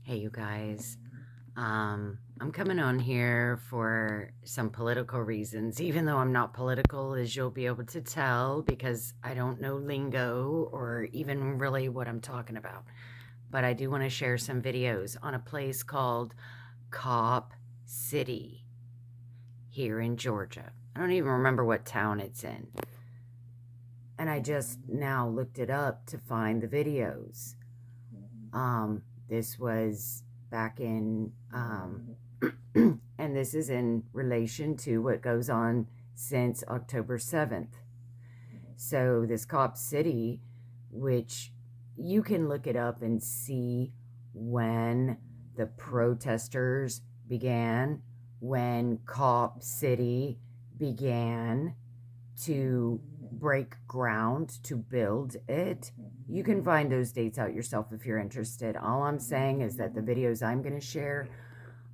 Hey, you guys. I'm coming on here for some political reasons, even though I'm not political, as you'll be able to tell, because I don't know lingo or even really what I'm talking about. But I do want to share some videos on a place called Cop City here in Georgia. I don't even remember what town it's in. And I just now looked it up to find the videos. This was back in, and this is in relation to what goes on since October 7th. So, this Cop City, which you can look it up and see when the protesters began, when Cop City began to break ground to build it. You can find those dates out yourself if you're interested. All I'm saying is that the videos I'm going to share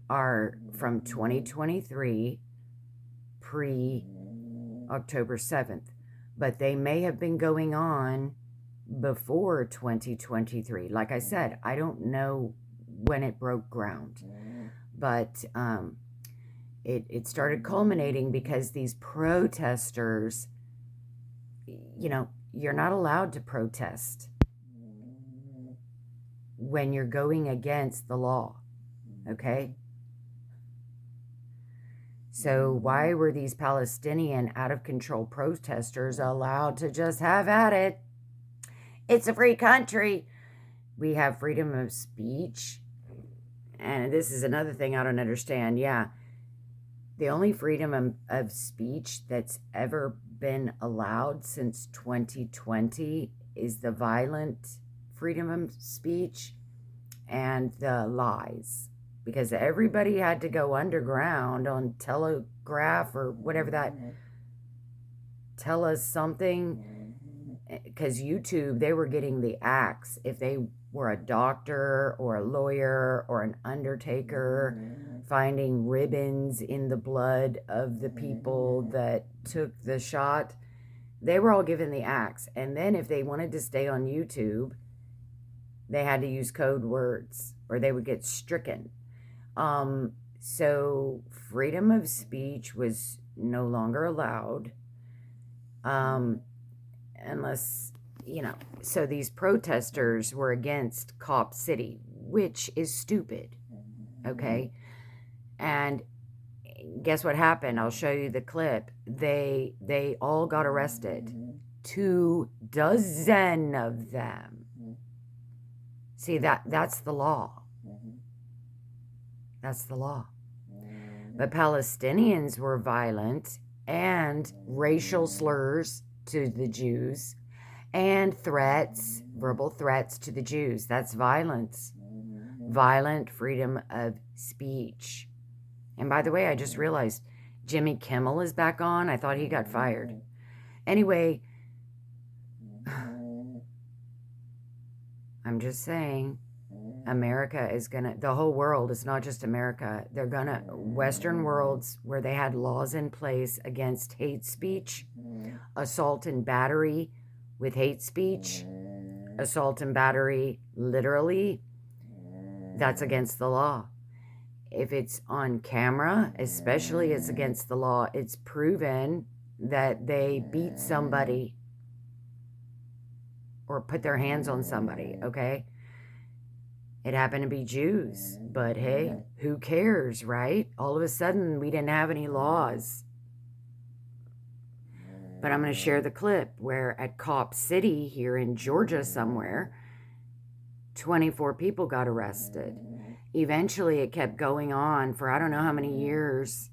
are from 2023, pre October 7th, but they may have been going on before 2023. Like I said, I don't know when it broke ground, but it started culminating because these protesters, you're not allowed to protest when you're going against the law, okay? So why were these Palestinian out-of-control protesters allowed to just have at it? It's a free country. We have freedom of speech. And this is another thing I don't understand. Yeah, the only freedom of speech that's ever been allowed since 2020 is the violent freedom of speech and the lies, because everybody had to go underground on Telegraph or whatever that, tell us something, because YouTube, they were getting the axe if they were a doctor or a lawyer or an undertaker, finding ribbons in the blood of the people that took the shot. They were all given the axe. And then if they wanted to stay on YouTube, they had to use code words or they would get stricken. So freedom of speech was no longer allowed, unless, so these protesters were against Cop City, which is stupid, okay? And guess what happened? I'll show you the clip. They all got arrested. 24 of them. See, that's the law. That's the law. But Palestinians were violent and racial slurs to the Jews and threats, verbal threats to the Jews. That's violence. Violent freedom of speech. And by the way, I just realized Jimmy Kimmel is back on. I thought he got fired. Anyway, I'm just saying, America is gonna, the whole world, it's not just America, they're gonna, Western worlds where they had laws in place against hate speech, assault and battery with hate speech, assault and battery literally, that's against the law. If it's on camera, especially, it's against the law. It's proven that they beat somebody or put their hands on somebody, okay? It happened to be Jews, but hey, who cares, right? All of a sudden, we didn't have any laws. But I'm going to share the clip where at Cop City here in Georgia somewhere, 24 people got arrested. Eventually, it kept going on for I don't know how many years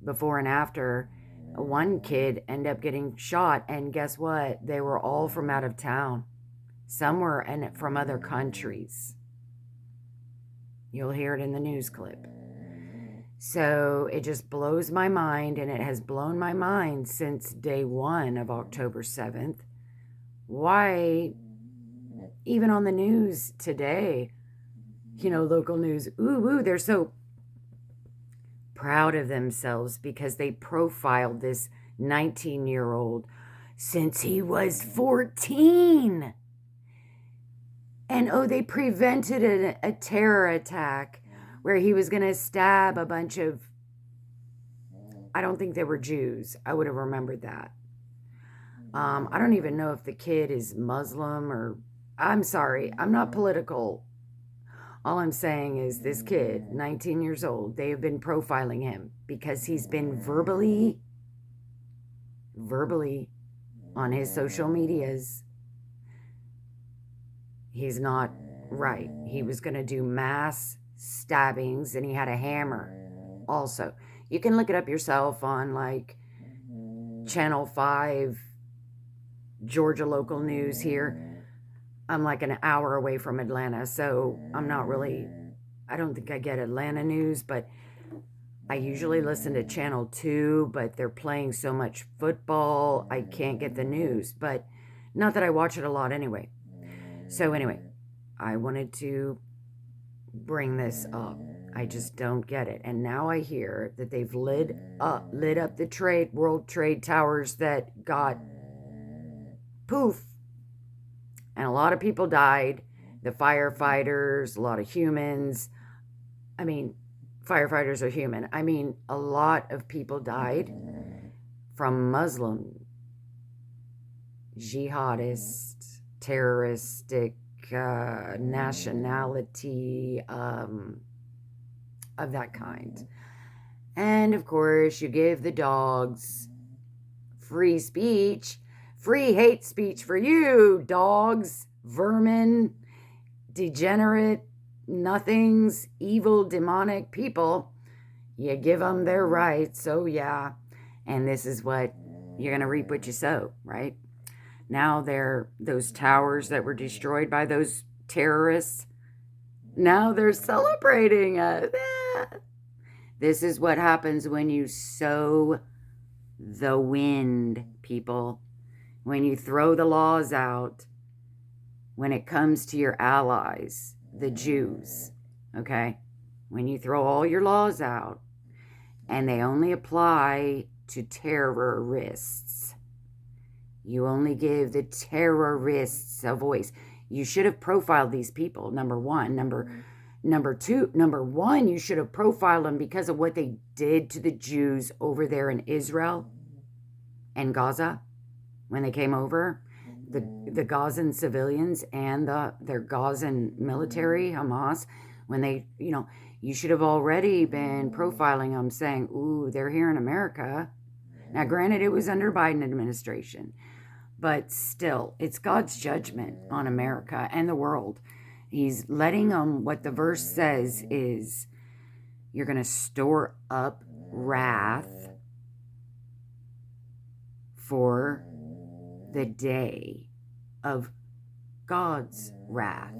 before and after. One kid ended up getting shot, and guess what? They were all from out of town. Some were from other countries. You'll hear it in the news clip. So it just blows my mind, and it has blown my mind since day one of October 7th. Why, even on the news today, local news, they're so proud of themselves because they profiled this 19-year-old since he was 14. And oh, they prevented a terror attack where he was going to stab a bunch of, I don't think they were Jews. I would have remembered that. I don't even know if the kid is Muslim or, I'm sorry, I'm not political. All I'm saying is this kid, 19 years old, they have been profiling him because he's been verbally on his social medias. He's not right. He was going to do mass stabbings and he had a hammer also. You can look it up yourself on like Channel 5, Georgia local news here. I'm like an hour away from Atlanta, so I'm not really, I don't think I get Atlanta news, but I usually listen to Channel 2, but they're playing so much football, I can't get the news. But not that I watch it a lot anyway. So anyway, I wanted to bring this up. I just don't get it. And now I hear that they've lit up the World Trade Towers that got poof. And a lot of people died. The firefighters, a lot of humans. I mean, firefighters are human. I mean, a lot of people died from Muslim, jihadist, terroristic nationality of that kind. And of course, you give the dogs free speech, free hate speech for you, dogs, vermin, degenerate, nothings, evil, demonic people. You give them their rights, so yeah. And this is what, you're going to reap what you sow, right? Now those towers that were destroyed by those terrorists, now they're celebrating us. This is what happens when you sow the wind, people. When you throw the laws out, when it comes to your allies, the Jews, okay? When you throw all your laws out and they only apply to terrorists, you only give the terrorists a voice. You should have profiled these people, number one. Number one, you should have profiled them because of what they did to the Jews over there in Israel and Gaza when they came over. The Gazan civilians and their Gazan military, Hamas, when they, you should have already been profiling them saying, ooh, they're here in America. Now, granted, it was under Biden administration, but still, it's God's judgment on America and the world. He's letting them, what the verse says is, you're going to store up wrath for the day of God's wrath.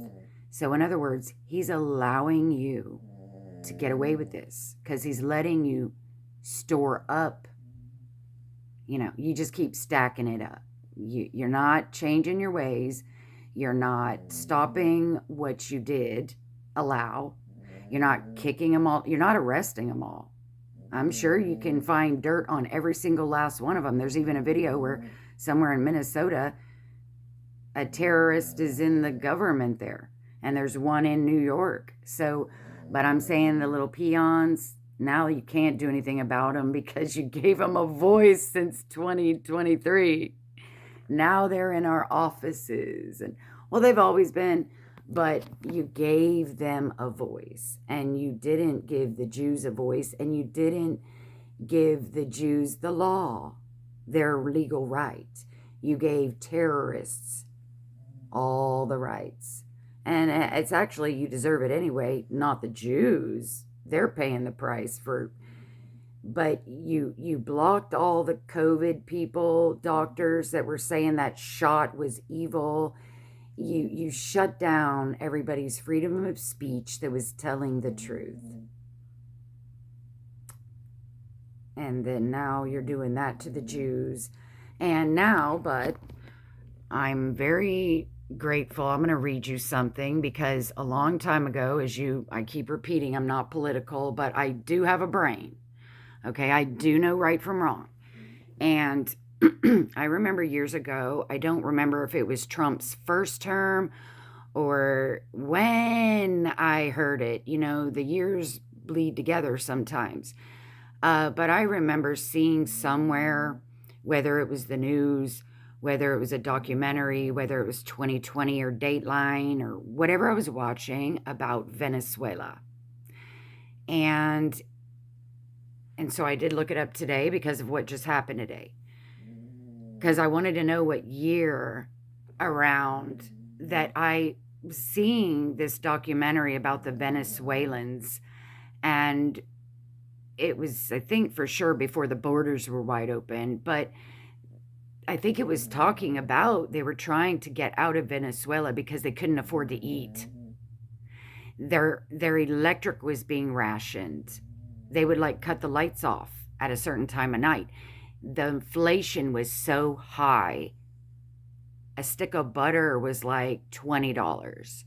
So in other words, he's allowing you to get away with this because he's letting you store up. You just keep stacking it up. You're not changing your ways. You're not stopping what you did allow. You're not kicking them all. You're not arresting them all. I'm sure you can find dirt on every single last one of them. There's even a video where somewhere in Minnesota, a terrorist is in the government there. And there's one in New York. So, but I'm saying the little peons, now you can't do anything about them because you gave them a voice since 2023. Now they're in our offices. And well, they've always been, but you gave them a voice. And you didn't give the Jews a voice. And you didn't give the Jews the law, their legal right. You gave terrorists all the rights. And it's actually, you deserve it anyway, not the Jews. They're paying the price for, but you blocked all the COVID people, doctors that were saying that shot was evil. You shut down everybody's freedom of speech that was telling the truth. And then now you're doing that to the Jews. And now, but I'm very grateful. I'm going to read you something because a long time ago, I keep repeating, I'm not political, but I do have a brain. Okay, I do know right from wrong. And I remember years ago, I don't remember if it was Trump's first term or when I heard it. You know, the years bleed together sometimes. But I remember seeing somewhere, whether it was the news, whether it was a documentary, whether it was 2020 or Dateline or whatever I was watching about Venezuela. And so I did look it up today because of what just happened today. Because I wanted to know what year around that I was seeing this documentary about the Venezuelans. And it was, I think, for sure before the borders were wide open. But I think it was talking about they were trying to get out of Venezuela because they couldn't afford to eat. Their electric was being rationed. They would like cut the lights off at a certain time of night. The inflation was so high. A stick of butter was like $20.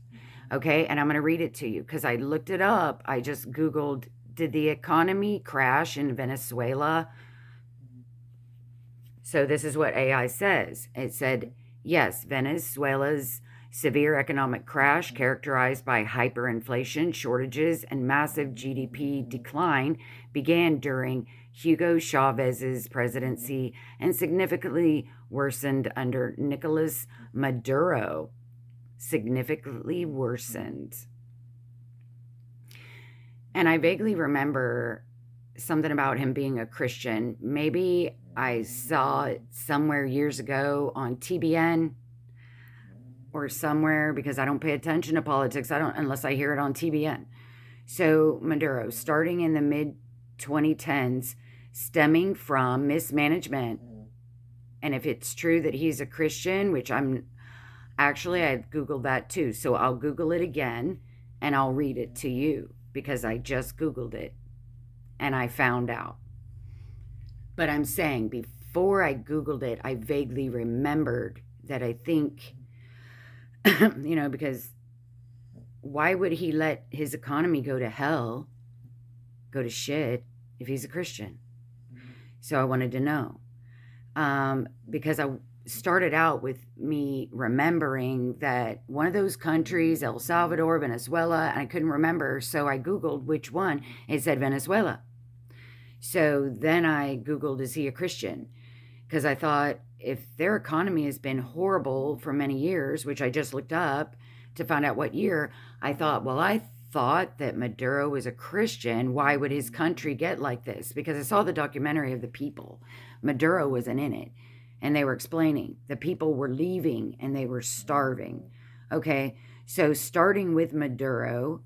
Okay, and I'm going to read it to you because I looked it up. I just Googled, did the economy crash in Venezuela? So this is what AI says. It said, yes, Venezuela's severe economic crash characterized by hyperinflation, shortages, and massive GDP decline began during Hugo Chávez's presidency and significantly worsened under Nicolas Maduro. Significantly worsened. And I vaguely remember something about him being a Christian. Maybe I saw it somewhere years ago on TBN or somewhere, because I don't pay attention to politics. I don't, unless I hear it on TBN. So Maduro, starting in the mid 2010s, stemming from mismanagement. And if it's true that he's a Christian, which I've Googled that too. So I'll Google it again and I'll read it to you because I just Googled it and I found out. But I'm saying before I Googled it, I vaguely remembered that I think, you know, because why would he let his economy go to hell, go to shit, if he's a Christian? So I wanted to know. Because I started out with me remembering that one of those countries, El Salvador, Venezuela, and I couldn't remember, so I Googled which one. It said Venezuela. So then I Googled, is he a Christian? Because I thought, if their economy has been horrible for many years, which I just looked up to find out what year, I thought, well, I thought that Maduro was a Christian. Why would his country get like this? Because I saw the documentary of the people. Maduro wasn't in it. And they were explaining the people were leaving and they were starving. Okay, so starting with Maduro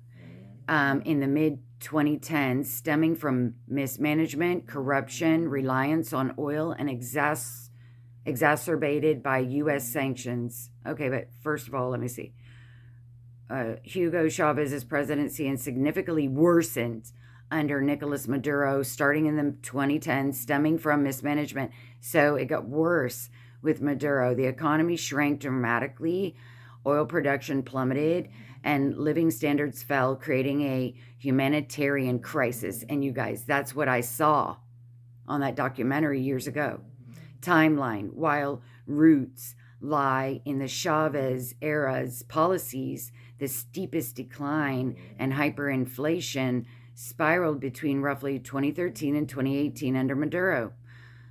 in the mid 2010s, stemming from mismanagement, corruption, reliance on oil, and exacerbated by U.S. sanctions. Okay, but first of all, let me see. Hugo Chávez's presidency and significantly worsened under Nicolas Maduro, starting in the 2010s, stemming from mismanagement. So it got worse with Maduro. The economy shrank dramatically, oil production plummeted, and living standards fell, creating a humanitarian crisis. And you guys, that's what I saw on that documentary years ago. Timeline, while roots lie in the Chavez era's policies, the steepest decline and hyperinflation spiraled between roughly 2013 and 2018 under Maduro.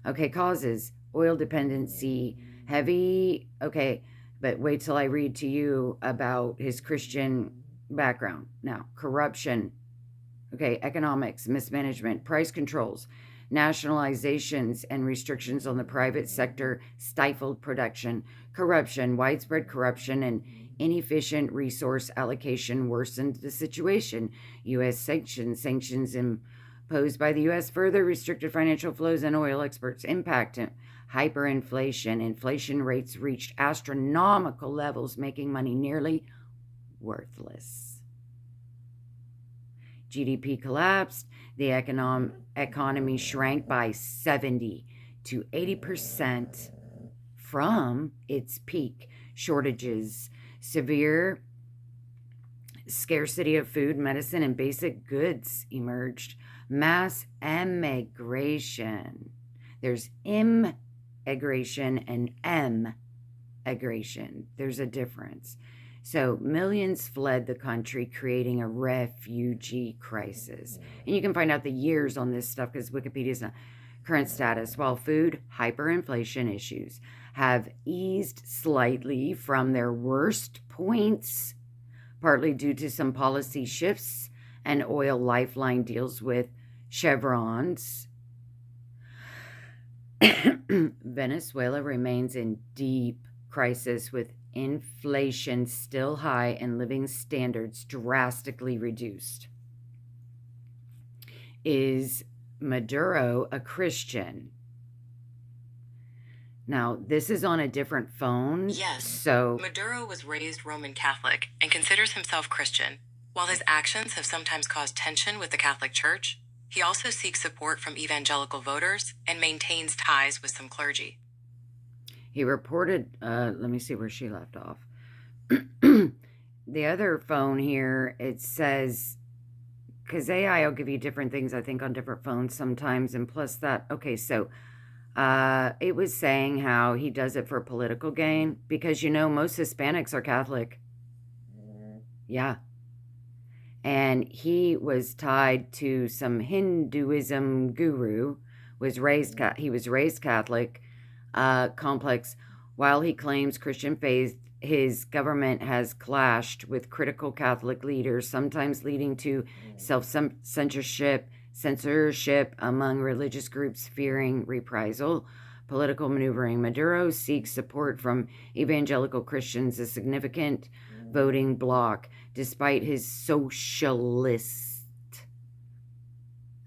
Okay, causes, oil dependency, heavy, okay, but wait till I read to you about his Christian background. Now, corruption, okay, economics, mismanagement, price controls, nationalizations and restrictions on the private sector stifled production, corruption, widespread corruption, and inefficient resource allocation worsened the situation. U.S. sanctions imposed by the U.S. further restricted financial flows and oil exports. Impact hyperinflation. Inflation rates reached astronomical levels, making money nearly worthless. GDP collapsed. The economy shrank by 70 to 80% from its peak. Shortages, severe scarcity of food, medicine, and basic goods emerged. Mass emigration. There's immigration and emigration. There's a difference. So millions fled the country, creating a refugee crisis. And you can find out the years on this stuff because Wikipedia's not current status. While food hyperinflation issues have eased slightly from their worst points, partly due to some policy shifts and oil lifeline deals with Chevrons, Venezuela remains in deep crisis with inflation still high and living standards drastically reduced. Is Maduro a Christian? Now, this is on a different phone. Yes. So Maduro was raised Roman Catholic and considers himself Christian. While his actions have sometimes caused tension with the Catholic Church, he also seeks support from evangelical voters and maintains ties with some clergy. He reported, let me see where she left off. The other phone here, it says, because AI will give you different things, I think, on different phones sometimes. And plus that, okay, so it was saying how he does it for political gain because, you know, most Hispanics are Catholic. Yeah. And he was tied to some Hinduism guru, he was raised Catholic, complex. While he claims Christian faith, his government has clashed with critical Catholic leaders, sometimes leading to censorship among religious groups fearing reprisal, political maneuvering. Maduro seeks support from evangelical Christians, a significant voting bloc, despite his socialist.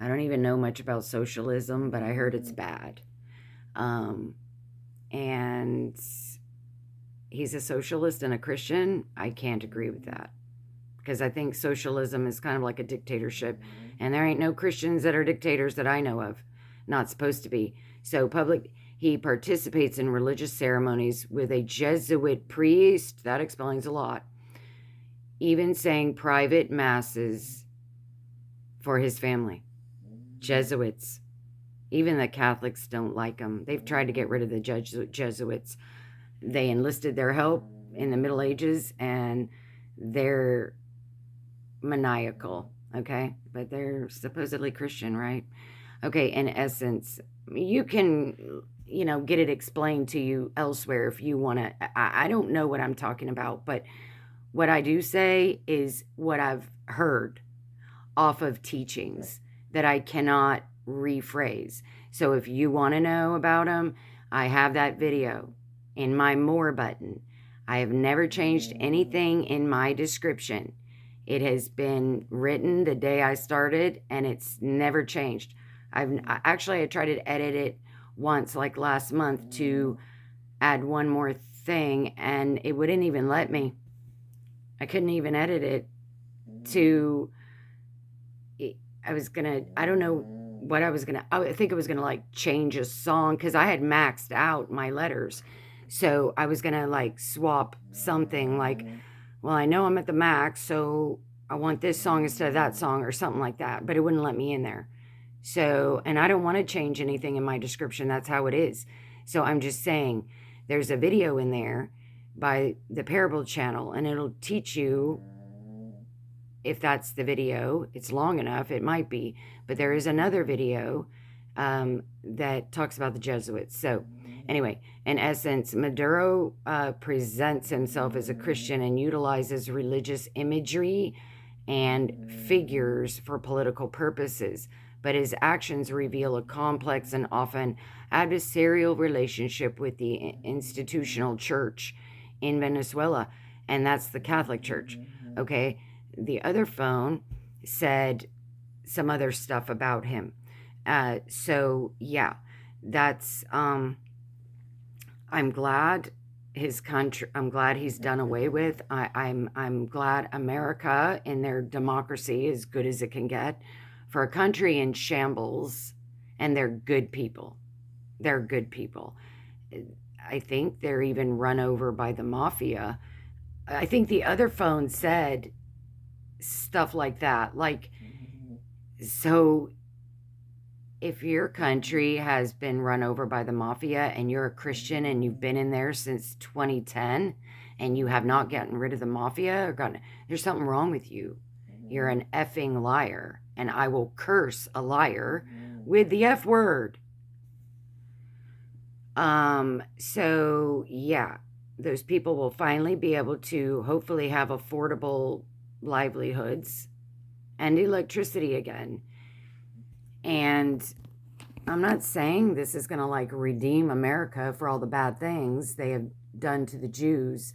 I don't even know much about socialism, but I heard it's bad. And he's a socialist and a Christian. I can't agree with that because I think socialism is kind of like a dictatorship, and there ain't no Christians that are dictators that I know of. Not supposed to be. So he participates in religious ceremonies with a Jesuit priest. That explains a lot. Even saying private masses for his family. Jesuits. Even the Catholics don't like them. They've tried to get rid of the Jesuits. They enlisted their help in the Middle Ages, and they're maniacal, okay? But they're supposedly Christian, right? Okay, in essence, you can, get it explained to you elsewhere if you want to. I don't know what I'm talking about, but what I do say is what I've heard off of teachings that I cannot rephrase. So if you want to know about them, I have that video in my More button. I have never changed anything in my description. It has been written the day I started, and it's never changed. I tried to edit it once, like last month, to add one more thing, and it wouldn't even let me. I couldn't even edit it to, I don't know what I was going to, I think I was going to like change a song because I had maxed out my letters. So I was going to like swap something like, well, I know I'm at the max, so I want this song instead of that song or something like that, but it wouldn't let me in there. So, and I don't want to change anything in my description. That's how it is. So I'm just saying there's a video in there by the Parable Channel, and it'll teach you if that's the video. It's long enough, it might be, but there is another video that talks about the Jesuits. So anyway, in essence, Maduro presents himself as a Christian and utilizes religious imagery and figures for political purposes, but his actions reveal a complex and often adversarial relationship with the institutional church in Venezuela, and that's the Catholic Church, okay? The other phone said some other stuff about him. So yeah, that's, I'm glad I'm glad he's done away with. I'm glad America in their democracy is good as it can get. For a country in shambles, and they're good people. They're good people. I think they're even run over by the mafia. I think the other phone said stuff like that. Like, so if your country has been run over by the mafia and you're a Christian and you've been in there since 2010 and you have not gotten rid of the mafia or gotten, there's something wrong with you. You're an effing liar, and I will curse a liar with the F word. So yeah, those people will finally be able to hopefully have affordable livelihoods and electricity again. And I'm not saying this is going to like redeem America for all the bad things they have done to the Jews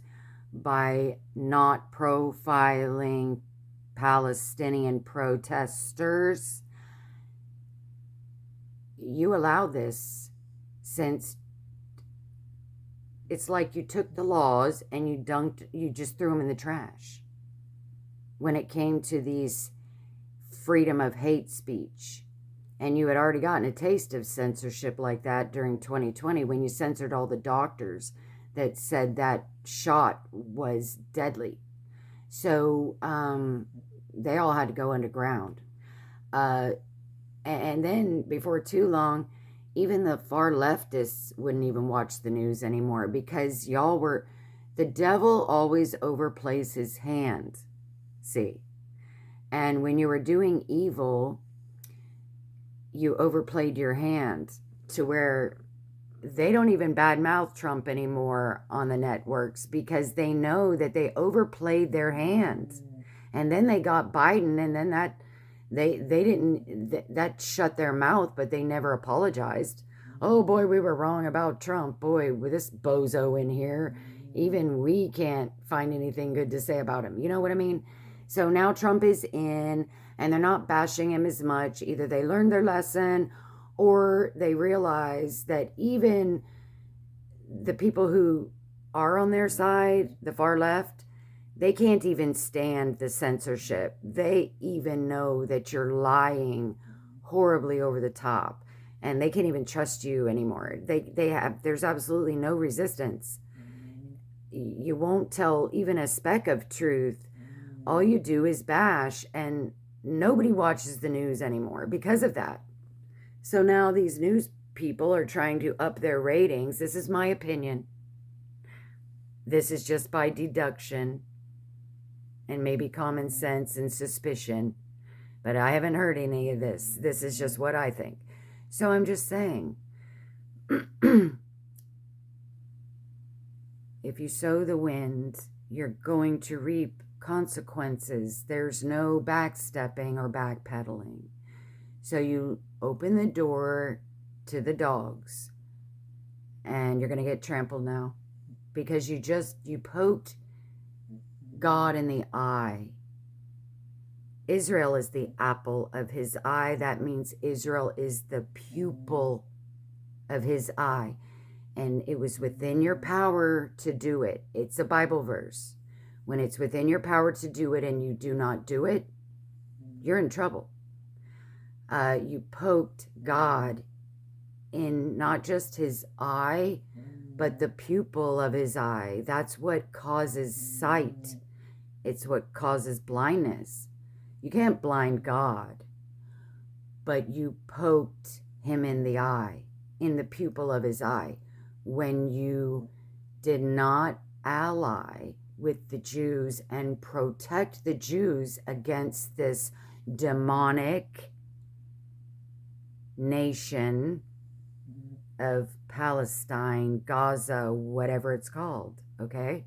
by not profiling Palestinian protesters. You allow this since it's like you took the laws and you just threw them in the trash when it came to these freedom of hate speech. And you had already gotten a taste of censorship like that during 2020 when you censored all the doctors that said that shot was deadly. So they all had to go underground. And then before too long, even the far leftists wouldn't even watch the news anymore because y'all were, the devil always overplays his hand, see. And when you were doing evil, you overplayed your hand to where they don't even badmouth Trump anymore on the networks because they know that they overplayed their hand. And then they got Biden, and then that they didn't, that shut their mouth, but they never apologized. Oh boy, we were wrong about Trump. Boy, with this bozo in here, even we can't find anything good to say about him. You know what I mean? So now Trump is in, and they're not bashing him as much. Either they learned their lesson, or they realize that even the people who are on their side, the far left, they can't even stand the censorship. They even know that you're lying horribly over the top, and they can't even trust you anymore. There's absolutely no resistance. You won't tell even a speck of truth. All you do is bash, and nobody watches the news anymore because of that. So now these news people are trying to up their ratings. This is my opinion. This is just by deduction and maybe common sense and suspicion. But I haven't heard any of this. This is just what I think. So I'm just saying, if you sow the wind, you're going to reap consequences. There's no backstepping or backpedaling. So you open the door to the dogs, and you're going to get trampled now because you poked God in the eye. Israel is the apple of his eye. That means Israel is the pupil of his eye. And it was within your power to do it. It's a Bible verse. When it's within your power to do it and you do not do it, you're in trouble. You poked God in not just his eye, but the pupil of his eye. That's what causes sight. It's what causes blindness. You can't blind God, but you poked him in the eye, in the pupil of his eye, when you did not ally with the Jews and protect the Jews against this demonic nation of Palestine, Gaza, whatever it's called, okay?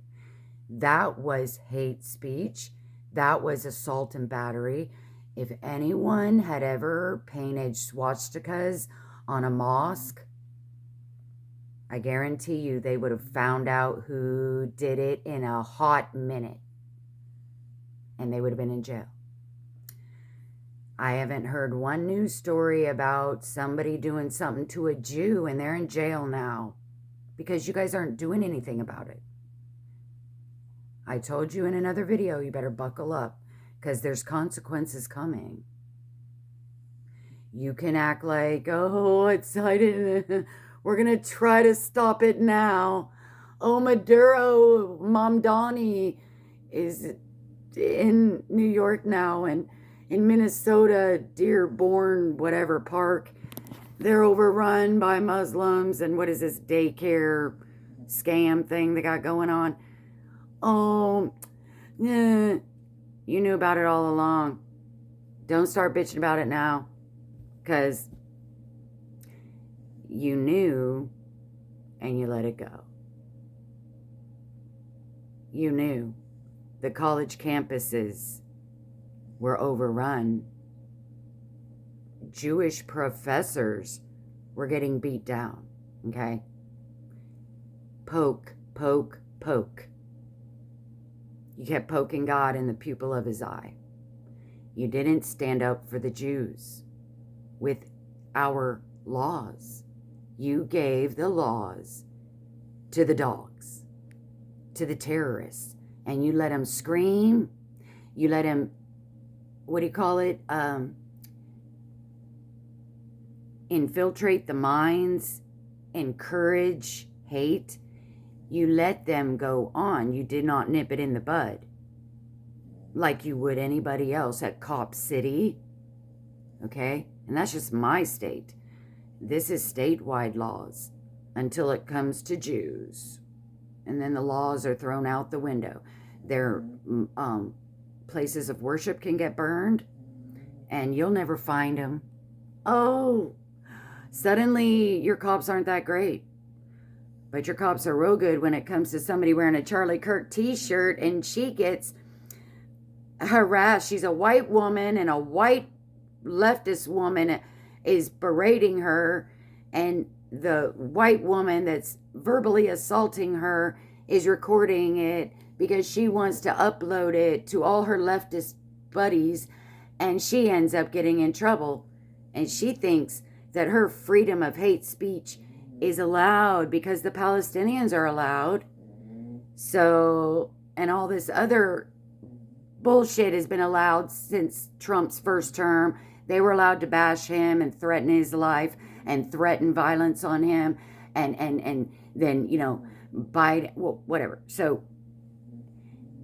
That was hate speech. That was assault and battery. If anyone had ever painted swastikas on a mosque, I guarantee you they would have found out who did it in a hot minute. And they would have been in jail. I haven't heard one news story about somebody doing something to a Jew and they're in jail now because you guys aren't doing anything about it. I told you in another video, you better buckle up because there's consequences coming. You can act like, oh, excited. We're going to try to stop it now. Oh, Maduro, Mamdani is in New York now, and in Minnesota, Dearborn, whatever park, they're overrun by Muslims. And what is this daycare scam thing they got going on? Oh, you knew about it all along. Don't start bitching about it now, because you knew and you let it go. You knew the college campuses were overrun. Jewish professors were getting beat down, okay? Poke, poke, poke. You kept poking God in the pupil of his eye. You didn't stand up for the Jews with our laws. You gave the laws to the dogs, to the terrorists, and you let them scream. You let them, what do you call it? Infiltrate the minds, encourage hate. You let them go on. You did not nip it in the bud like you would anybody else at Cop City, okay? And that's just my state. This is statewide laws until it comes to Jews. And then the laws are thrown out the window. Their places of worship can get burned, and you'll never find them. Oh, suddenly your cops aren't that great. But your cops are real good when it comes to somebody wearing a Charlie Kirk t-shirt and she gets harassed. She's a white woman and a white leftist woman is berating her, and the white woman that's verbally assaulting her is recording it because she wants to upload it to all her leftist buddies, and she ends up getting in trouble. And she thinks that her freedom of hate speech is allowed because the Palestinians are allowed. So, and all this other bullshit has been allowed since Trump's first term. They were allowed to bash him and threaten his life and threaten violence on him, and then, you know, Biden, well, whatever. So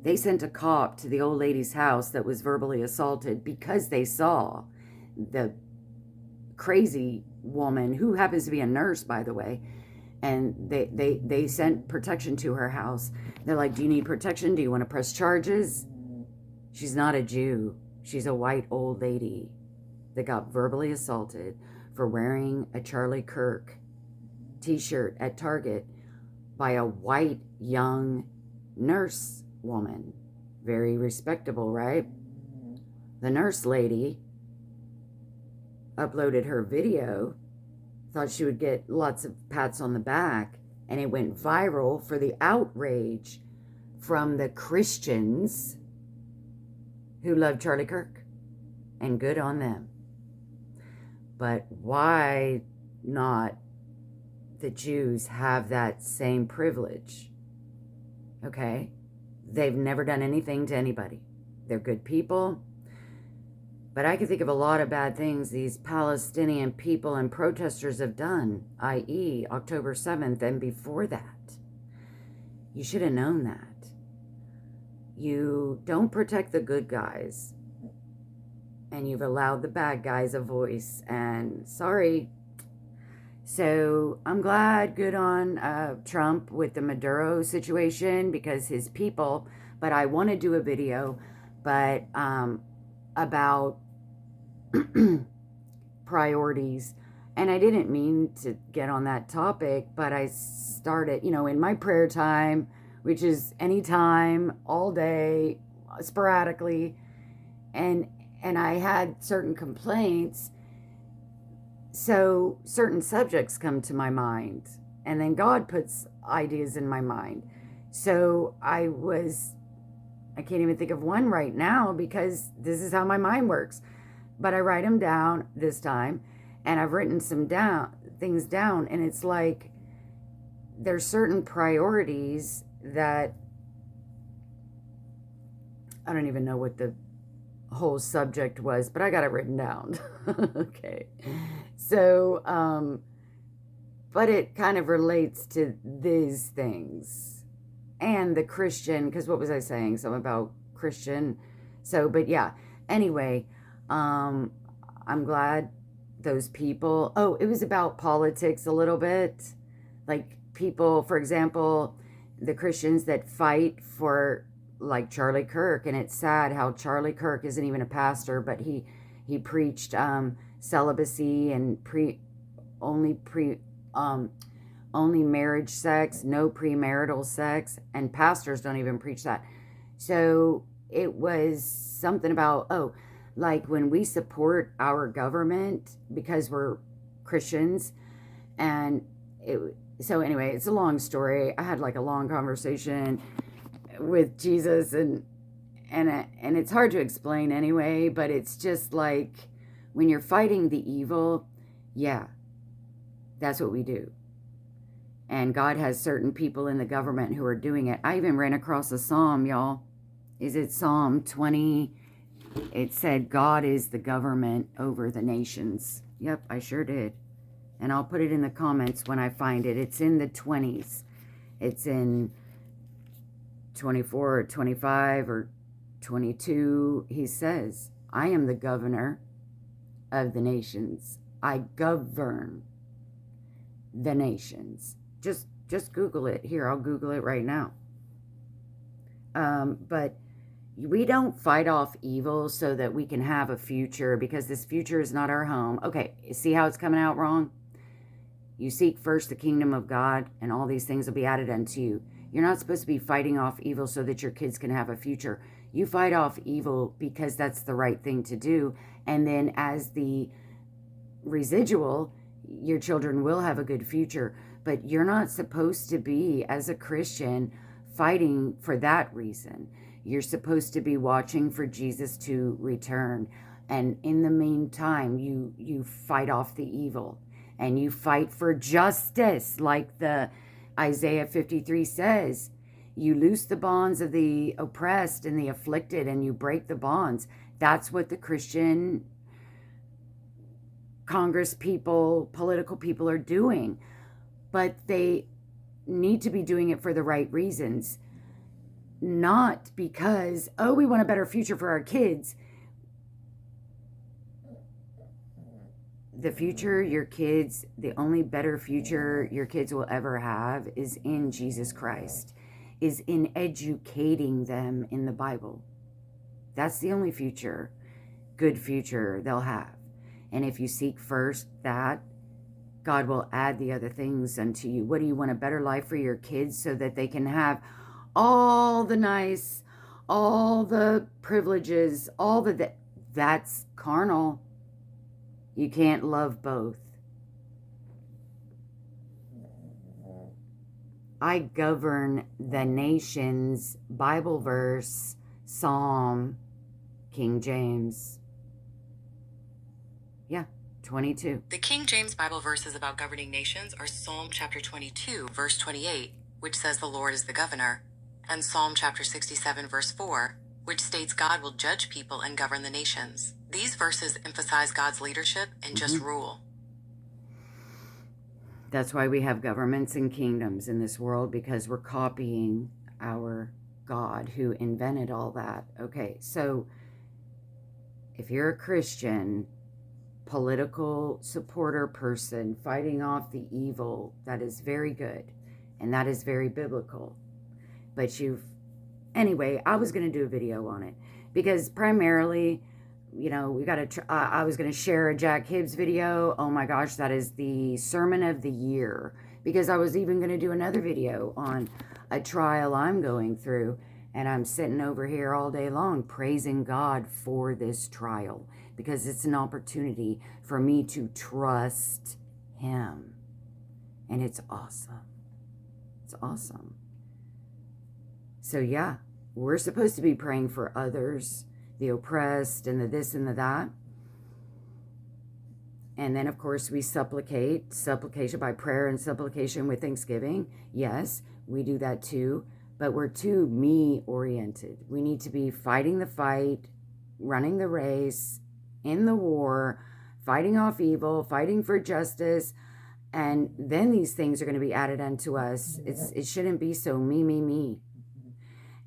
they sent a cop to the old lady's house that was verbally assaulted because they saw the crazy woman, who happens to be a nurse, by the way, and they sent protection to her house. They're like, do you need protection? Do you want to press charges? She's not a Jew. She's a white old lady that got verbally assaulted for wearing a Charlie Kirk t-shirt at Target by a white young nurse woman. Very respectable, right? The nurse lady uploaded her video, thought she would get lots of pats on the back, and it went viral for the outrage from the Christians who love Charlie Kirk, and good on them. But why not the Jews have that same privilege? Okay? They've never done anything to anybody. They're good people. But I can think of a lot of bad things these Palestinian people and protesters have done, i.e. October 7th and before that. You should have known that. You don't protect the good guys, and you've allowed the bad guys a voice, and sorry. So I'm glad, good on Trump with the Maduro situation, because his people, but I want to do a video, but about priorities. And I didn't mean to get on that topic, but I started, you know, in my prayer time, which is anytime, all day, sporadically, and I had certain complaints. So certain subjects come to my mind, and then God puts ideas in my mind. So I can't even think of one right now because this is how my mind works. But I write them down this time, and I've written some things down, and it's like there's certain priorities that I don't even know what the whole subject was, but I got it written down. Okay. So, but it kind of relates to these things and the Christian, because what was I saying? Something about Christian. So, but yeah, anyway, I'm glad those people, oh, it was about politics a little bit. Like people, for example, the Christians that fight for, like Charlie Kirk. And it's sad how Charlie Kirk isn't even a pastor, but he preached celibacy and only marriage sex, no premarital sex, and pastors don't even preach that. So it was something about, like when we support our government because we're Christians, and so anyway, it's a long story. I had like a long conversation with Jesus, and it's hard to explain anyway, but it's just like when you're fighting the evil, yeah, that's what we do. And God has certain people in the government who are doing it. I even ran across a psalm, y'all. Is it Psalm 20? It said, God is the government over the nations. Yep, I sure did. And I'll put it in the comments when I find it. It's in the 20s. It's in 24 or 25 or 22. He says, I am the governor of the nations. I govern the nations. Just Google it. Here, I'll Google it right now. But we don't fight off evil so that we can have a future, because this future is not our home. Okay, see how it's coming out wrong? You seek first the kingdom of God, and all these things will be added unto you. You're not supposed to be fighting off evil so that your kids can have a future. You fight off evil because that's the right thing to do. And then as the residual, your children will have a good future. But you're not supposed to be, as a Christian, fighting for that reason. You're supposed to be watching for Jesus to return. And in the meantime, you fight off the evil. And you fight for justice, like the Isaiah 53 says. You loose the bonds of the oppressed and the afflicted, and you break the bonds. That's what the Christian Congress people, political people are doing. But they need to be doing it for the right reasons. Not because, we want a better future for our kids. The future your kids, the only better future your kids will ever have is in Jesus Christ, is in educating them in the Bible. That's the only future, good future they'll have. And if you seek first that, God will add the other things unto you. What do you want? A better life for your kids so that they can have all the nice, all the privileges, that's carnal. You can't love both. I govern the nations, Bible verse, Psalm, King James. Yeah, 22. The King James Bible verses about governing nations are Psalm chapter 22, verse 28, which says the Lord is the governor, and Psalm chapter 67, verse 4, which states God will judge people and govern the nations. These verses emphasize God's leadership and just rule. That's why we have governments and kingdoms in this world, because we're copying our God who invented all that. Okay, so if you're a Christian, political supporter person fighting off the evil, that is very good. And that is very biblical. But anyway, I was going to do a video on it because primarily, I was going to share a Jack Hibbs video. Oh my gosh, that is the sermon of the year, because I was even going to do another video on a trial I'm going through, and I'm sitting over here all day long praising God for this trial, because it's an opportunity for me to trust Him. And it's awesome. It's awesome. So yeah, we're supposed to be praying for others, the oppressed and the this and the that. And then, of course, we supplication by prayer and supplication with thanksgiving. Yes, we do that too. But we're too me-oriented. We need to be fighting the fight, running the race, in the war, fighting off evil, fighting for justice. And then these things are going to be added unto us. It shouldn't be so me.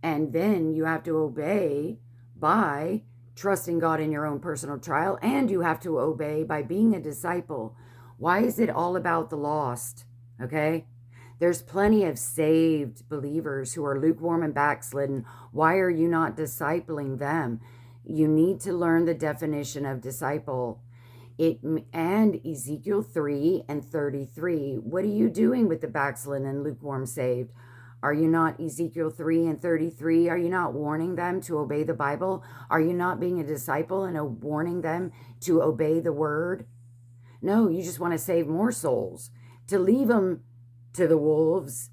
And then you have to obey by trusting God in your own personal trial, and you have to obey by being a disciple. Why is it all about the lost? Okay? There's plenty of saved believers who are lukewarm and backslidden. Why are you not discipling them? You need to learn the definition of disciple. And Ezekiel 3 and 33. What are you doing with the backslidden and lukewarm saved? Are you not Ezekiel 3 and 33? Are you not warning them to obey the Bible? Are you not being a disciple and warning them to obey the word? No, you just want to save more souls. To leave them to the wolves.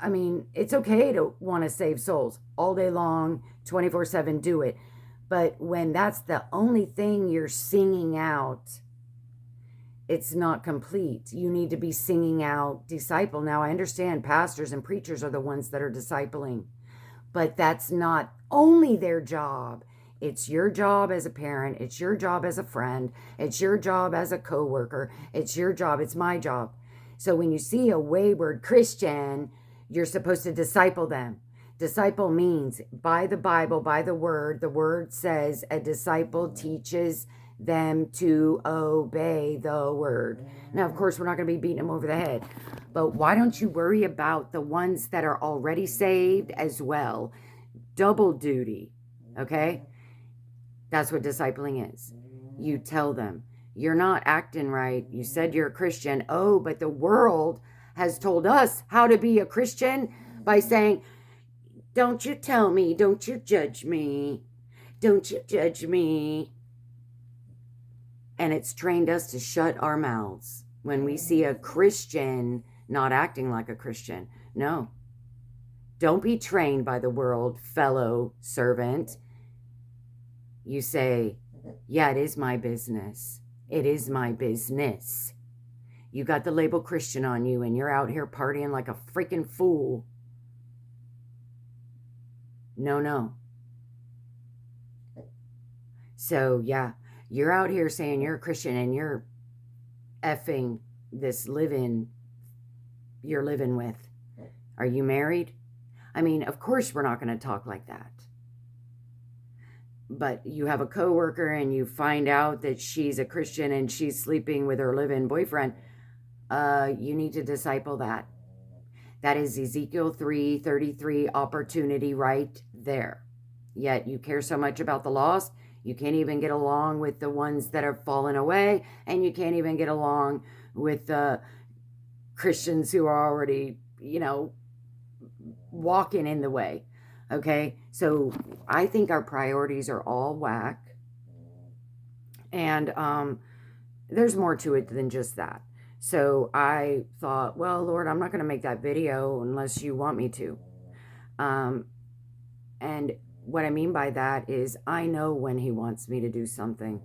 I mean, it's okay to want to save souls all day long, 24/7, do it. But when that's the only thing you're singing out, it's not complete. You need to be singing out disciple. Now, I understand pastors and preachers are the ones that are discipling, but that's not only their job. It's your job as a parent. It's your job as a friend. It's your job as a coworker. It's your job. It's my job. So when you see a wayward Christian, you're supposed to disciple them. Disciple means by the Bible, by the word. The word says a disciple teaches them to obey the word. Now, of course, we're not going to be beating them over the head, but why don't you worry about the ones that are already saved as well? Double duty, okay? That's what discipling is. You tell them, you're not acting right. You said you're a Christian. Oh, but the world has told us how to be a Christian by saying, don't you tell me, don't you judge me, don't you judge me. And it's trained us to shut our mouths when we see a Christian not acting like a Christian. No. Don't be trained by the world, fellow servant. You say, yeah, it is my business. It is my business. You got the label Christian on you and you're out here partying like a freaking fool. No. So, yeah, you're out here saying you're a Christian and you're effing this living you're living with. Are you married? I mean, of course we're not going to talk like that. But you have a coworker and you find out that she's a Christian and she's sleeping with her live-in boyfriend. You need to disciple that. That is Ezekiel 3:33 opportunity right there. Yet you care so much about the lost, you can't even get along with the ones that have fallen away, and you can't even get along with the Christians who are already, walking in the way. Okay? So I think our priorities are all whack. And there's more to it than just that. So I thought, well, Lord, I'm not going to make that video unless you want me to. And what I mean by that is I know when he wants me to do something.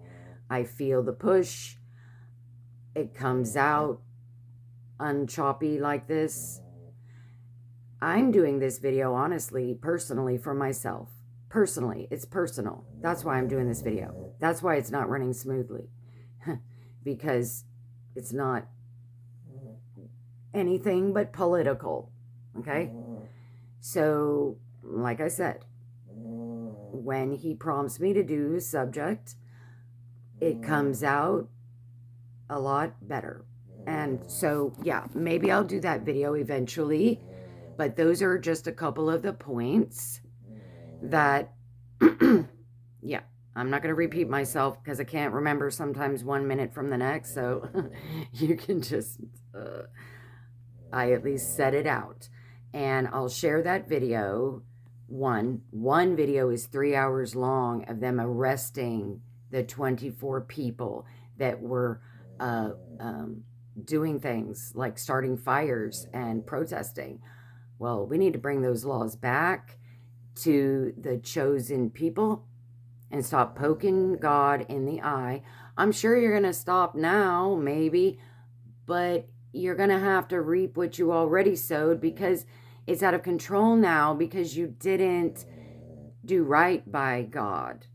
I feel the push. It comes out unchoppy like this. I'm doing this video, honestly, personally, for myself. Personally, it's personal. That's why I'm doing this video. That's why it's not running smoothly. Because it's not anything but political. Okay? So, like I said, when he prompts me to do a subject, it comes out a lot better. And so, yeah, maybe I'll do that video eventually. But those are just a couple of the points that, yeah, I'm not going to repeat myself because I can't remember sometimes 1 minute from the next. So you can just, I at least set it out. And I'll share that video. One video is 3 hours long of them arresting the 24 people that were doing things like starting fires and protesting. Well, we need to bring those laws back to the chosen people and stop poking God in the eye. I'm sure you're going to stop now, maybe, but you're going to have to reap what you already sowed because it's out of control now because you didn't do right by God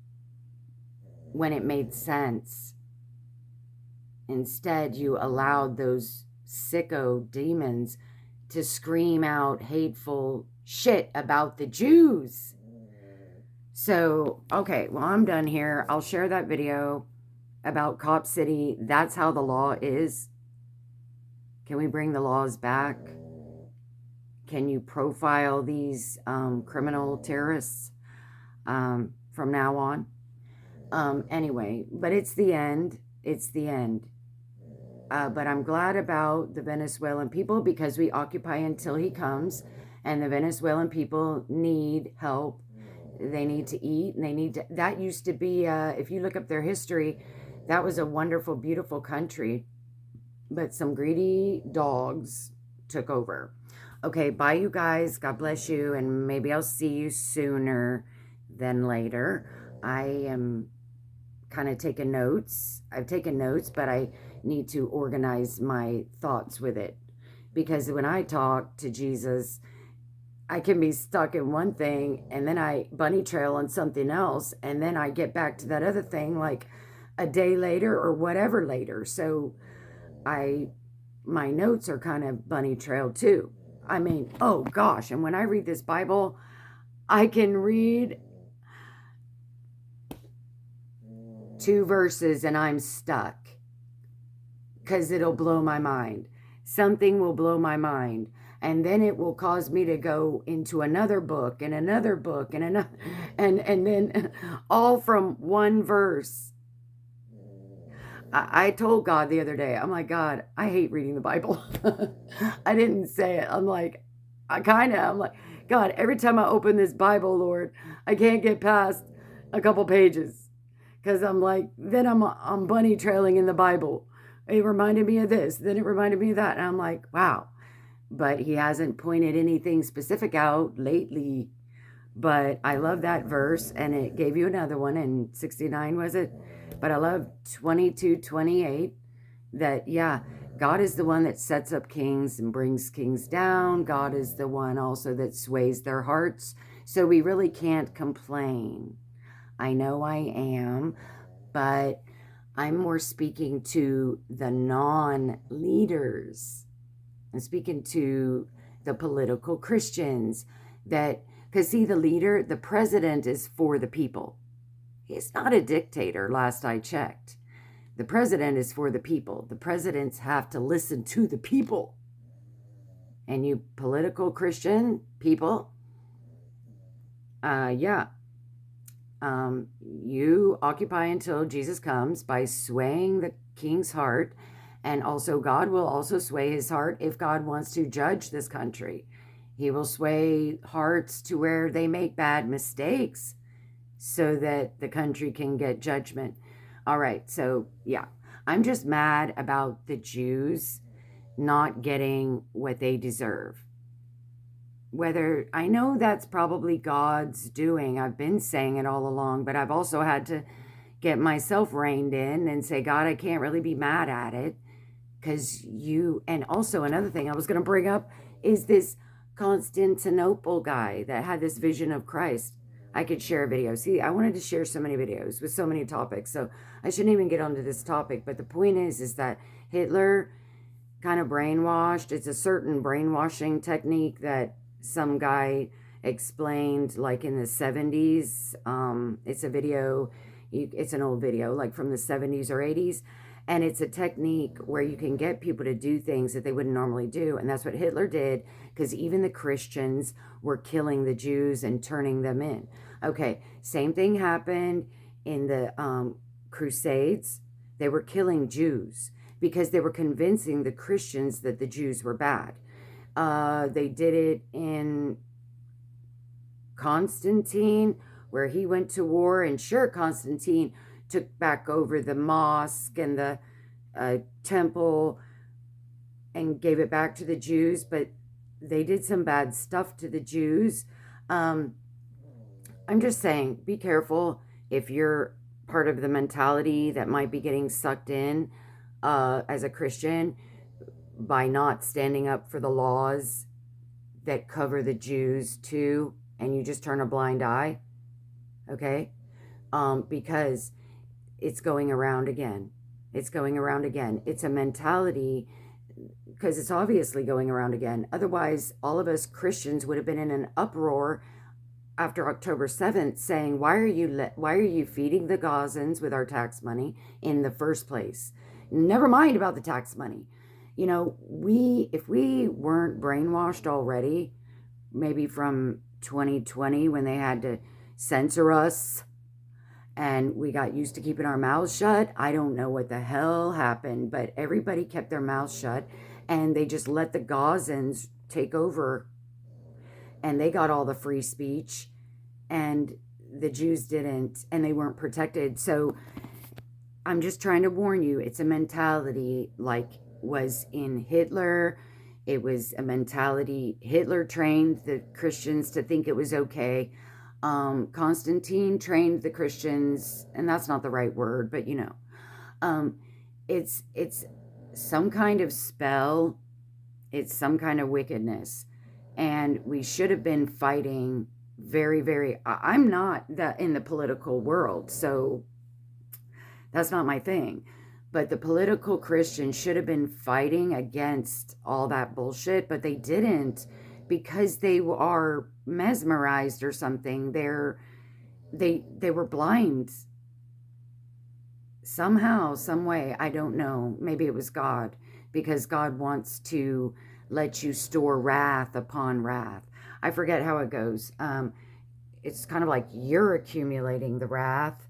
when it made sense. Instead, you allowed those sicko demons to scream out hateful shit about the Jews. So, okay, well, I'm done here. I'll share that video about Cop City. That's how the law is. Can we bring the laws back? can you profile these criminal terrorists from now on? Anyway, but it's the end. It's the end. But I'm glad about the Venezuelan people because we occupy until he comes, and the Venezuelan people need help. They need to eat, and they need to, that used to be, if you look up their history, that was a wonderful, beautiful country, but some greedy dogs took over. Okay, bye you guys. God bless you, and maybe I'll see you sooner than later. I am kind of taking notes. I've taken notes, but I need to organize my thoughts with it. Because when I talk to Jesus, I can be stuck in one thing and then I bunny trail on something else. And then I get back to that other thing like a day later or whatever later. So my notes are kind of bunny trail too. I mean, oh gosh. And when I read this Bible, I can read 2 verses and I'm stuck because it'll blow my mind. Something will blow my mind. And then it will cause me to go into another book and another book and another, and then all from one verse. I told God the other day, I'm like, God, I hate reading the Bible. I didn't say it. I'm like, I'm like, God, every time I open this Bible, Lord, I can't get past a couple pages. Because I'm like, then I'm bunny trailing in the Bible. It reminded me of this. Then it reminded me of that. And I'm like, wow. But he hasn't pointed anything specific out lately. But I love that verse. And it gave you another one in 69, was it? But I love 22:28. That, yeah, God is the one that sets up kings and brings kings down. God is the one also that sways their hearts. So we really can't complain. I know I am, but I'm more speaking to the non-leaders. I'm speaking to the political Christians that, because see, the president is for the people. He's not a dictator, last I checked. The president is for the people. The presidents have to listen to the people. And you political Christian people, you occupy until Jesus comes by swaying the king's heart. And also God will also sway his heart if God wants to judge this country. He will sway hearts to where they make bad mistakes so that the country can get judgment. All right, so yeah, I'm just mad about the Jews not getting what they deserve. Whether, I know that's probably God's doing. I've been saying it all along, but I've also had to get myself reined in and say, God, I can't really be mad at it. Because and also another thing I was going to bring up is this Constantinople guy that had this vision of Christ. I could share a video. See, I wanted to share so many videos with so many topics, so I shouldn't even get onto this topic. But the point is that Hitler kind of brainwashed. It's a certain brainwashing technique that some guy explained like in the 70s. It's a video, it's an old video, like from the 70s or 80s. And it's a technique where you can get people to do things that they wouldn't normally do. And that's what Hitler did, because even the Christians were killing the Jews and turning them in. Okay, same thing happened in the Crusades. They were killing Jews because they were convincing the Christians that the Jews were bad. They did it in Constantine, where he went to war. And sure, Constantine took back over the mosque and the temple and gave it back to the Jews, but they did some bad stuff to the Jews. I'm just saying, be careful if you're part of the mentality that might be getting sucked in as a Christian by not standing up for the laws that cover the Jews too, and you just turn a blind eye, okay? Because it's going around again. It's going around again. It's a mentality, because it's obviously going around again. Otherwise, all of us Christians would have been in an uproar after October 7th saying, why are you feeding the Gazans with our tax money in the first place? Never mind about the tax money. You know, if we weren't brainwashed already, maybe from 2020 when they had to censor us and we got used to keeping our mouths shut. I don't know what the hell happened, but everybody kept their mouths shut and they just let the Gazans take over and they got all the free speech and the Jews didn't, and they weren't protected. So I'm just trying to warn you, it's a mentality like was in Hitler. It was a mentality. Hitler trained the Christians to think it was okay. Constantine trained the Christians, and that's not the right word, but you know, it's some kind of spell. It's some kind of wickedness, and we should have been fighting very, very. I'm not that in the political world, so that's not my thing. But the political Christians should have been fighting against all that bullshit, but they didn't because they are mesmerized or something. They were blind somehow, some way. I don't know. Maybe it was God, because God wants to let you store wrath upon wrath. I forget how it goes. It's kind of like you're accumulating the wrath.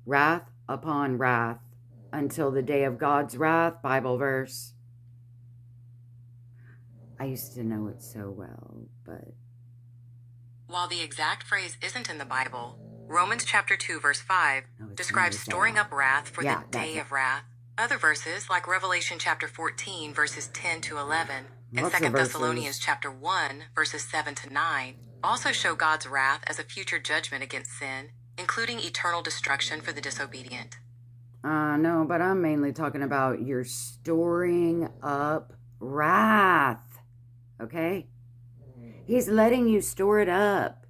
Wrath upon wrath until the day of God's wrath. Bible verse. I used to know it so well, but while the exact phrase isn't in the Bible, Romans chapter 2 verse 5 describes storing up wrath for the day of wrath. Other verses like Revelation chapter 14 verses 10 to 11 and 2 Thessalonians chapter 1 verses 7 to 9 also show God's wrath as a future judgment against sin, including eternal destruction for the disobedient. No, but I'm mainly talking about you're storing up wrath, okay? He's letting you store it up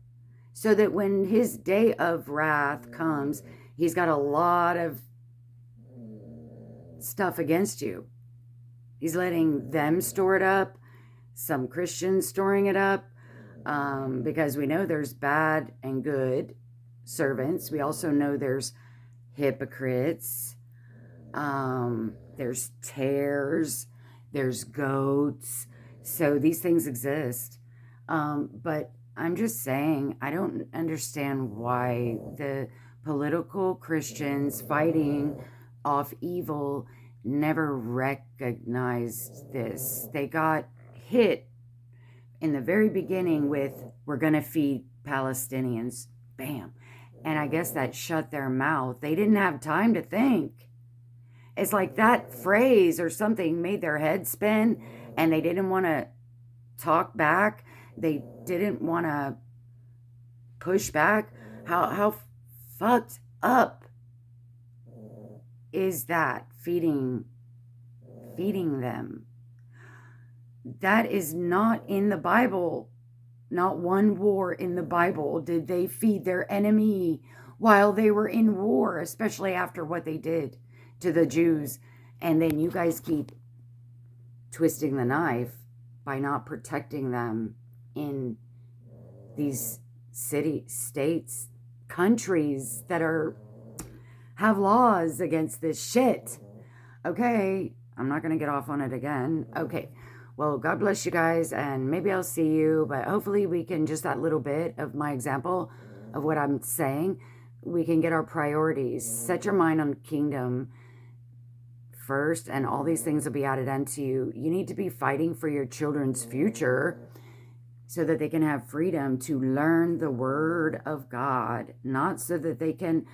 so that when his day of wrath comes, he's got a lot of stuff against you. He's letting them store it up, some Christians storing it up, because we know there's bad and good servants. We also know there's hypocrites, there's tares, there's goats. So these things exist. But I'm just saying, I don't understand why the political Christians fighting off evil never recognized this. They got hit in the very beginning with, we're going to feed Palestinians. Bam. And I guess that shut their mouth. They didn't have time to think. It's like that phrase or something made their head spin and they didn't want to talk back. They didn't want to push back. How fucked up is that? Feeding them. That is not in the Bible. Not one war in the Bible did they feed their enemy while they were in war, especially after what they did to the Jews. And then you guys keep twisting the knife by not protecting them in these states, countries that have laws against this shit. Okay, I'm not going to get off on it again. Okay, well, God bless you guys, and maybe I'll see you, but hopefully we can, just that little bit of my example of what I'm saying, we can get our priorities. Set your mind on kingdom first, and all these things will be added unto you. You need to be fighting for your children's future so that they can have freedom to learn the word of God, not so that they can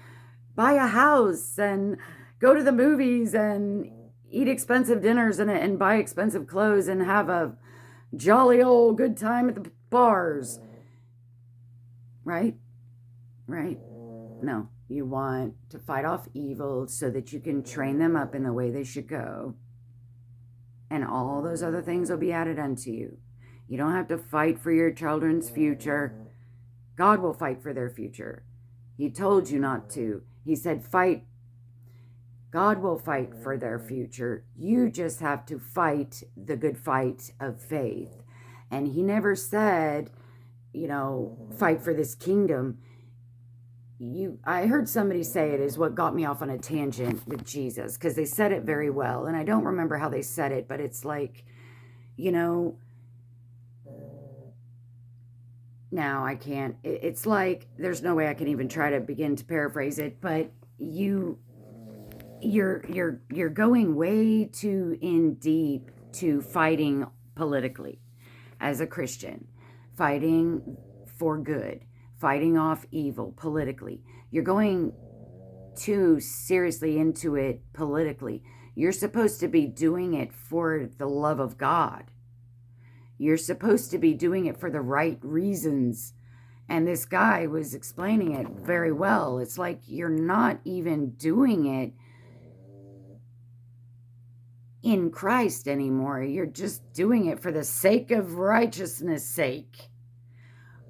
buy a house and go to the movies and eat expensive dinners and buy expensive clothes and have a jolly old good time at the bars. Right? Right? No, you want to fight off evil so that you can train them up in the way they should go. And all those other things will be added unto you. You don't have to fight for your children's future. God will fight for their future. He told you not to. He said, fight. God will fight for their future. You just have to fight the good fight of faith. And he never said, fight for this kingdom. I heard somebody say it is what got me off on a tangent with Jesus, because they said it very well, and I don't remember how they said it, but it's like, you know, now I can't, it's like, there's no way I can even try to begin to paraphrase it, but you're going way too in deep to fighting politically as a Christian, fighting for good, fighting off evil politically. You're going too seriously into it politically. You're supposed to be doing it for the love of God. You're supposed to be doing it for the right reasons. And this guy was explaining it very well. It's like you're not even doing it in Christ anymore. You're just doing it for the sake of righteousness' sake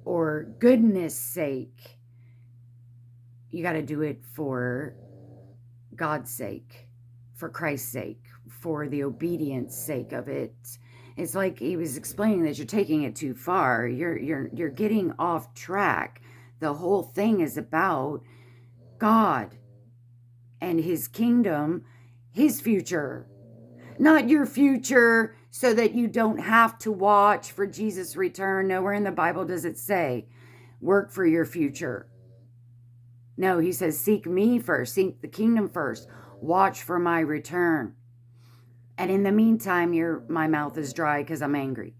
or goodness' sake. You got to do it for God's sake, for Christ's sake, for the obedience sake of it. It's like he was explaining that you're taking it too far. You're getting off track. The whole thing is about God and his kingdom, his future, not your future so that you don't have to watch for Jesus' return. Nowhere in the Bible does it say, work for your future. No, he says, seek me first, seek the kingdom first, watch for my return. And in the meantime, my mouth is dry because I'm angry.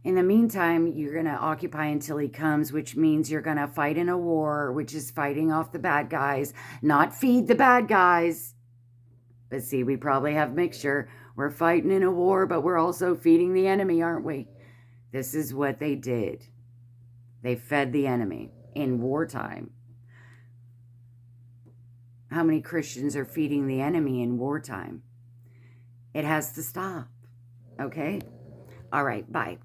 In the meantime, you're going to occupy until he comes, which means you're going to fight in a war, which is fighting off the bad guys, not feed the bad guys. But see, we probably have mixture. We're fighting in a war, but we're also feeding the enemy, aren't we? This is what they did. They fed the enemy in wartime. How many Christians are feeding the enemy in wartime? It has to stop. Okay? All right, bye.